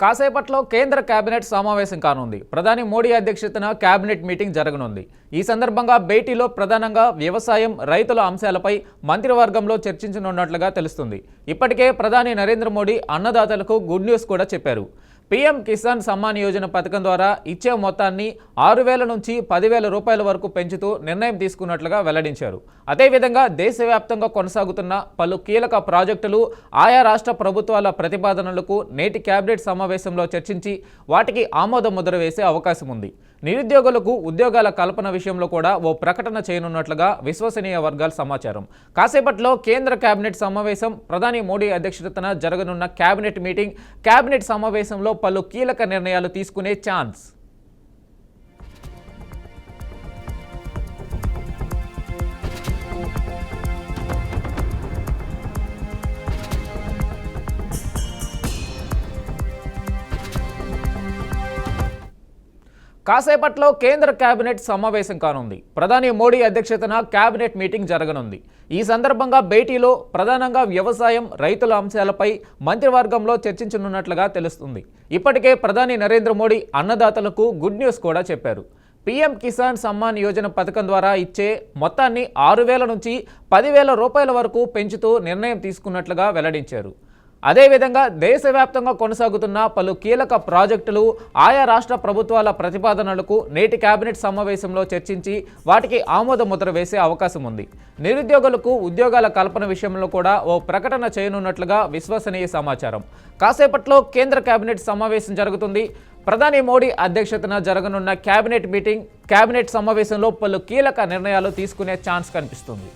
కాసేపట్లో కేంద్ర కేబినెట్ సమావేశం కానుంది. ప్రధాని మోడీ అధ్యక్షతన కేబినెట్ మీటింగ్ జరగనుంది. ఈ సందర్భంగా భేటీలో ప్రధానంగా వ్యవసాయం, రైతుల అంశాలపై మంత్రివర్గంలో చర్చించనున్నట్లుగా తెలుస్తుంది. ఇప్పటికే ప్రధాని నరేంద్ర మోడీ అన్నదాతలకు గుడ్ న్యూస్ కూడా చెప్పారు. పీఎం కిసాన్ సమ్మాన్ యోజన పథకం ద్వారా ఇచ్చే మొత్తాన్ని 6,000 నుంచి 10,000 రూపాయల వరకు పెంచుతూ నిర్ణయం తీసుకున్నట్లుగా వెల్లడించారు. అదేవిధంగా దేశవ్యాప్తంగా కొనసాగుతున్న పలు కీలక ప్రాజెక్టులు, ఆయా రాష్ట్ర ప్రభుత్వాల ప్రతిపాదనలకు నేటి కేబినెట్ సమావేశంలో చర్చించి వాటికి ఆమోద ముద్ర వేసే అవకాశం ఉంది. నిరుద్యోగులకు ఉద్యోగాల కల్పన విషయంలో కూడా ఓ ప్రకటన చేయనున్నట్లుగా విశ్వసనీయ వర్గాల సమాచారం. కాసేపట్లో కేంద్ర కేబినెట్ సమావేశం, ప్రధాని మోడీ అధ్యక్షతన జరగనున్న కేబినెట్ మీటింగ్, కేబినెట్ సమావేశంలో పలు కీలక నిర్ణయాలు తీసుకునే ఛాన్స్. కాసేపట్లో కేంద్ర కేబినెట్ సమావేశం కానుంది. ప్రధాని మోడీ అధ్యక్షతన కేబినెట్ మీటింగ్ జరగనుంది. ఈ సందర్భంగా భేటీలో ప్రధానంగా వ్యవసాయం, రైతుల అంశాలపై మంత్రివర్గంలో చర్చించనున్నట్లుగా తెలుస్తుంది. ఇప్పటికే ప్రధాని నరేంద్ర మోడీ అన్నదాతలకు గుడ్ న్యూస్ కూడా చెప్పారు. పీఎం కిసాన్ సమ్మాన్ యోజన పథకం ద్వారా ఇచ్చే మొత్తాన్ని 6,000 నుంచి 10,000 రూపాయల వరకు పెంచుతూ నిర్ణయం తీసుకున్నట్లుగా వెల్లడించారు. అదేవిధంగా దేశవ్యాప్తంగా కొనసాగుతున్న పలు కీలక ప్రాజెక్టులు, ఆయా రాష్ట్ర ప్రభుత్వాల ప్రతిపాదనలకు నేటి కేబినెట్ సమావేశంలో చర్చించి వాటికి ఆమోద ముద్ర వేసే అవకాశం ఉంది. నిరుద్యోగులకు ఉద్యోగాల కల్పన విషయంలో కూడా ఓ ప్రకటన చేయనున్నట్లుగా విశ్వసనీయ సమాచారం. కాసేపట్లో కేంద్ర కేబినెట్ సమావేశం జరుగుతుంది. ప్రధాని మోడీ అధ్యక్షతన జరగనున్న కేబినెట్ మీటింగ్, కేబినెట్ సమావేశంలో పలు కీలక నిర్ణయాలు తీసుకునే ఛాన్స్ కనిపిస్తుంది.